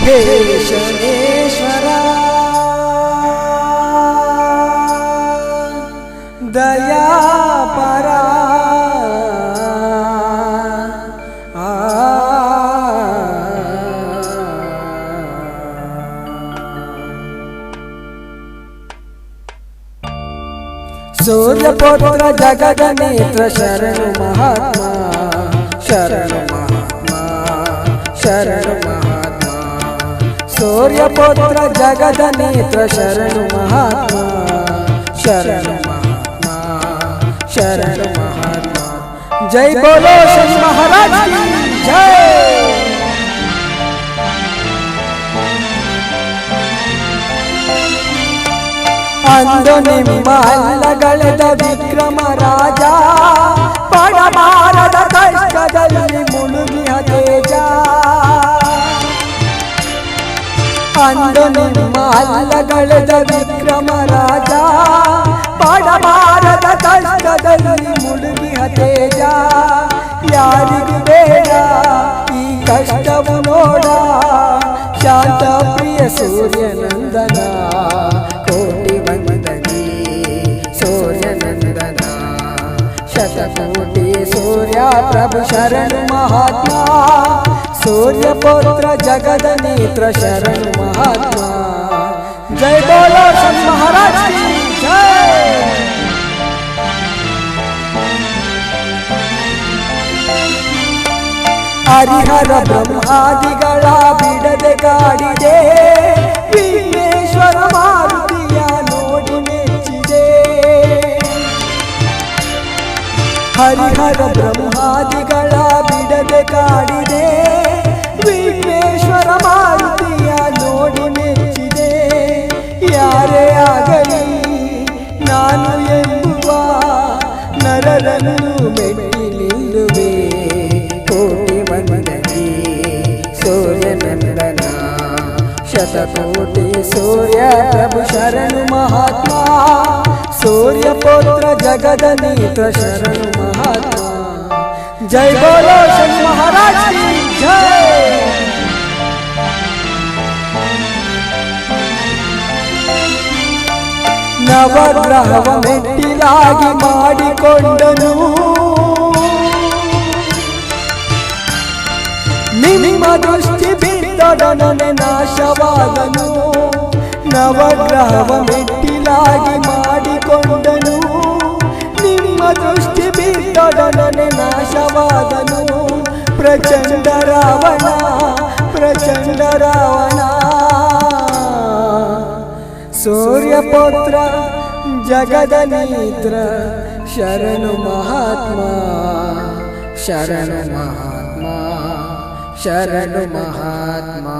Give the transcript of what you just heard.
हे शनेश्वरा दयापरा सूर्यपुत्र जगद नेत्र शरणु महात्मा शरणु महात्मा शरणु महात्मा सूर्यपुत्र जगद नेत्र शरणु महात्मा शरणु महात्मा शरणु महात्मा। जय बोलो शनि महाराज की जय। ಅಂದು ನಿಮ್ಮ ಅಲ್ಲಗಳೆದ ವಿಕ್ರಮ ರಾಜ ಪಡಬಾರದ ಕಷ್ಟದಲ್ಲಿ ಮುಳುಗಿಯ ತೇಜ ಅಂದು ನಿಮ್ಮ ಅಲ್ಲಗಳೆದ ವಿಕ್ರಮ ರಾಜ ಪಡಬಾರದ ಕಷ್ಟದಲ್ಲಿ ಮುಳುಗಿಯ ತೇಜ ಯಾರಿಗೂ ಬೇಡ ಈ ಕಷ್ಟವು ನೋಡ ಶಾಂತ ಪ್ರಿಯ ಸೂರ್ಯನಂದನ ಕೋಟಿ ವಂದನೆ ಸೂರ್ಯನಂದನ ಶತಕೋಟಿ ಸೂರ್ಯ ಪ್ರಭು ಶರಣು ಮಹಾತ್ಮ सूर्यपुत्र जगद नेत्र शरण महात्मा। जय बोलो शनि महाराज की जय। हरिहर ब्रह्मादिಗಳ ಬಿಡದೆ ಕಾಡಿದೆ ವಿಘ್ನೇಶ್ವರ ಮಾರುತಿಯ ನೋಡಿ ಮೆಚ್ಚಿದೆ ಹರಿಹರ ಬ್ರಹ್ಮಾದಿಗಳ ಬಿಡದೆ ಕಾಡಿದೆ ವಿಘ್ನೇಶ್ವರ ಮಾರುತಿಯ ನೋಡಿ ಮೆಚ್ಚಿದೆ ಯಾರೇ ಆಗಲಿ ನಾನು ಎಂಬುವ ನರರನ್ನು ಮೆಟ್ಟಿ ನಿಲ್ಲುವೆ ಕೋಟಿ ವಂದನೆ ಸೂರ್ಯನಂದನ ಶತಕೋಟಿ ಸೂರ್ಯ ಪ್ರಭು ಶರಣು ಮಹಾತ್ಮ सूर्यपुत्र जगद नेत्र शरण महात्मा। जय बोलो शनि महाराज की जय। ನವಗ್ರಹವ ಮೆಟ್ಟಿಲಾಗಿ ಮಾಡಿಕೊಂಡನು ನಿಮ್ಮ ದೃಷ್ಟಿ ಬಿಟ್ಟೊಡನೆ ನಾಶವಾದನು ನವಗ್ರಹವ ಮೆಟ್ಟಿಲಾಗಿ ಮಾಡಿಕೊಂಡನು ನಿಮ್ಮ ದೃಷ್ಟಿ ಬಿಟ್ಟೊಡನೆ ನಾಶವಾದನು ಪ್ರಚಂಡ ರಾವಣ ಪ್ರಚಂಡ ರಾವಣ सूर्यपुत्र जगद नेत्र शरणु महात्मा शरणु महात्मा शरणु महात्मा।